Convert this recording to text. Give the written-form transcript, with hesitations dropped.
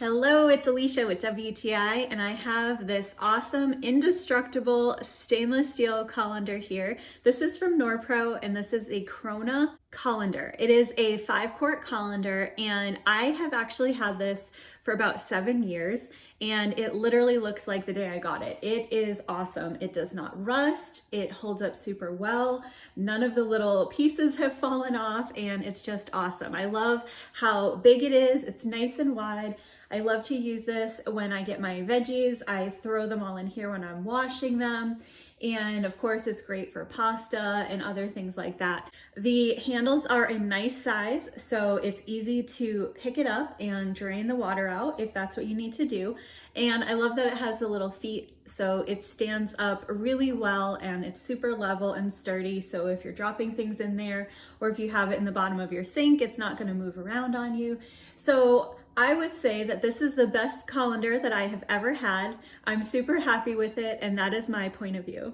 Hello, it's Alicia with WTI, and I have this awesome indestructible stainless steel colander here. This is from Norpro, and this is a KRONA colander. It is a 5-quart colander, and I have actually had this for about 7 years, and it literally looks like the day I got it. It is awesome. It does not rust. It holds up super well. None of the little pieces have fallen off, and it's just awesome. I love how big it is. It's nice and wide. I love to use this when I get my veggies. I throw them all in here when I'm washing them. And of course, it's great for pasta and other things like that. The handles are a nice size, so it's easy to pick it up and drain the water out if that's what you need to do. And I love that it has the little feet, so it stands up really well and it's super level and sturdy. So if you're dropping things in there, or if you have it in the bottom of your sink, it's not gonna move around on you. So I would say that this is the best colander that I have ever had. I'm super happy with it, and that is my point of view.